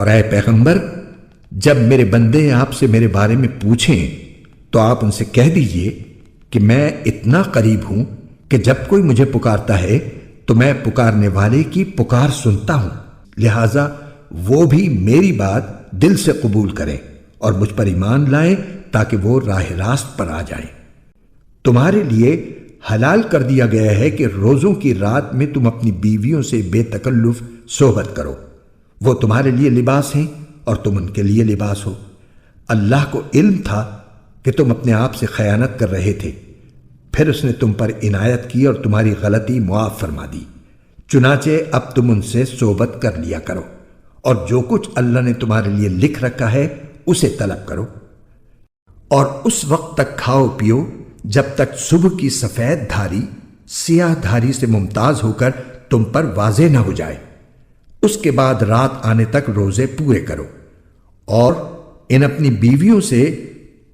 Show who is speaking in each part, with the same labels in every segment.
Speaker 1: اور اے پیغمبر، جب میرے بندے آپ سے میرے بارے میں پوچھیں تو آپ ان سے کہہ دیجئے کہ میں اتنا قریب ہوں کہ جب کوئی مجھے پکارتا ہے تو میں پکارنے والے کی پکار سنتا ہوں، لہذا وہ بھی میری بات دل سے قبول کریں اور مجھ پر ایمان لائیں تاکہ وہ راہ راست پر آ جائیں۔ تمہارے لیے حلال کر دیا گیا ہے کہ روزوں کی رات میں تم اپنی بیویوں سے بے تکلف صحبت کرو، وہ تمہارے لیے لباس ہیں اور تم ان کے لیے لباس ہو۔ اللہ کو علم تھا کہ تم اپنے آپ سے خیانت کر رہے تھے، پھر اس نے تم پر عنایت کی اور تمہاری غلطی معاف فرما دی، چنانچہ اب تم ان سے صحبت کر لیا کرو اور جو کچھ اللہ نے تمہارے لیے لکھ رکھا ہے اسے طلب کرو، اور اس وقت تک کھاؤ پیو جب تک صبح کی سفید دھاری سیاہ دھاری سے ممتاز ہو کر تم پر واضح نہ ہو جائے، اس کے بعد رات آنے تک روزے پورے کرو، اور ان اپنی بیویوں سے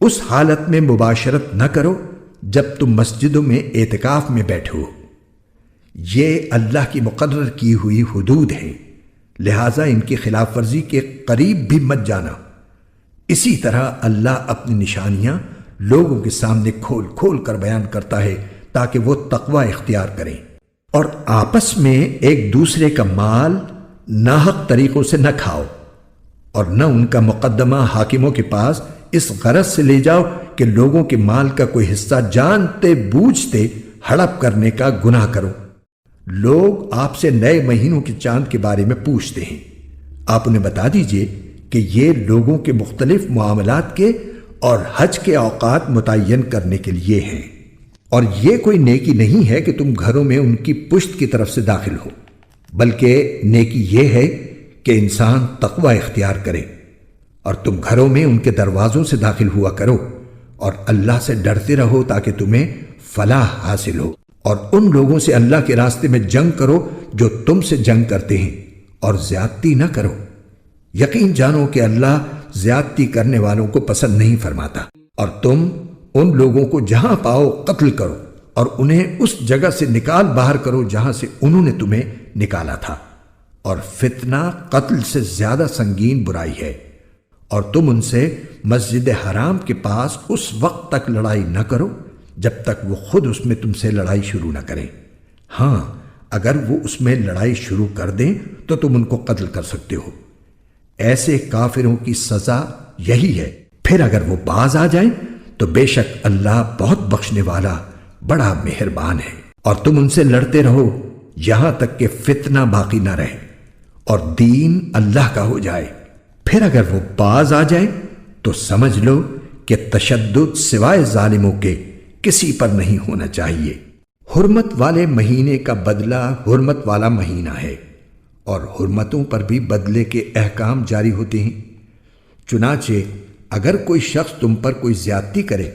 Speaker 1: اس حالت میں مباشرت نہ کرو جب تم مسجدوں میں اعتکاف میں بیٹھو، یہ اللہ کی مقرر کی ہوئی حدود ہیں، لہذا ان کی خلاف ورزی کے قریب بھی مت جانا۔ اسی طرح اللہ اپنی نشانیاں لوگوں کے سامنے کھول کھول کر بیان کرتا ہے تاکہ وہ تقوی اختیار کریں، اور آپس میں ایک دوسرے کا مال ناحق طریقوں سے نہ کھاؤ، اور نہ ان کا مقدمہ حاکموں کے پاس اس غرض سے لے جاؤ کہ لوگوں کے مال کا کوئی حصہ جانتے بوجھتے ہڑپ کرنے کا گناہ کرو۔ لوگ آپ سے نئے مہینوں کے چاند کے بارے میں پوچھتے ہیں، آپ انہیں بتا دیجئے کہ یہ لوگوں کے مختلف معاملات کے اور حج کے اوقات متعین کرنے کے لیے ہیں، اور یہ کوئی نیکی نہیں ہے کہ تم گھروں میں ان کی پشت کی طرف سے داخل ہو، بلکہ نیکی یہ ہے کہ انسان تقوی اختیار کرے، اور تم گھروں میں ان کے دروازوں سے داخل ہوا کرو اور اللہ سے ڈرتے رہو تاکہ تمہیں فلاح حاصل ہو، اور ان لوگوں سے اللہ کے راستے میں جنگ کرو جو تم سے جنگ کرتے ہیں، اور زیادتی نہ کرو، یقین جانو کہ اللہ زیادتی کرنے والوں کو پسند نہیں فرماتا، اور تم ان لوگوں کو جہاں پاؤ قتل کرو اور انہیں اس جگہ سے نکال باہر کرو جہاں سے انہوں نے تمہیں نکالا تھا، اور فتنہ قتل سے زیادہ سنگین برائی ہے، اور تم ان سے مسجد حرام کے پاس اس وقت تک لڑائی نہ کرو جب تک وہ خود اس میں تم سے لڑائی شروع نہ کریں، ہاں اگر وہ اس میں لڑائی شروع کر دیں تو تم ان کو قتل کر سکتے ہو، ایسے کافروں کی سزا یہی ہے، پھر اگر وہ باز آ جائیں تو بے شک اللہ بہت بخشنے والا بڑا مہربان ہے، اور تم ان سے لڑتے رہو یہاں تک کہ فتنہ باقی نہ رہے اور دین اللہ کا ہو جائے، پھر اگر وہ باز آ جائیں تو سمجھ لو کہ تشدد سوائے ظالموں کے کسی پر نہیں ہونا چاہیے۔ حرمت والے مہینے کا بدلہ حرمت والا مہینہ ہے، اور حرمتوں پر بھی بدلے کے احکام جاری ہوتے ہیں، چنانچہ اگر کوئی شخص تم پر کوئی زیادتی کرے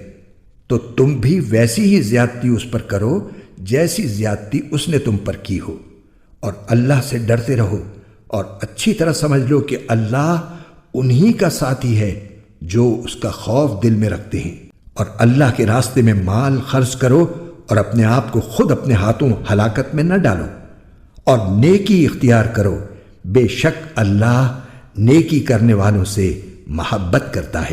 Speaker 1: تو تم بھی ویسی ہی زیادتی اس پر کرو جیسی زیادتی اس نے تم پر کی ہو، اور اللہ سے ڈرتے رہو، اور اچھی طرح سمجھ لو کہ اللہ انہی کا ساتھی ہے جو اس کا خوف دل میں رکھتے ہیں، اور اللہ کے راستے میں مال خرچ کرو اور اپنے آپ کو خود اپنے ہاتھوں ہلاکت میں نہ ڈالو، اور نیکی اختیار کرو، بے شک اللہ نیکی کرنے والوں سے محبت کرتا ہے۔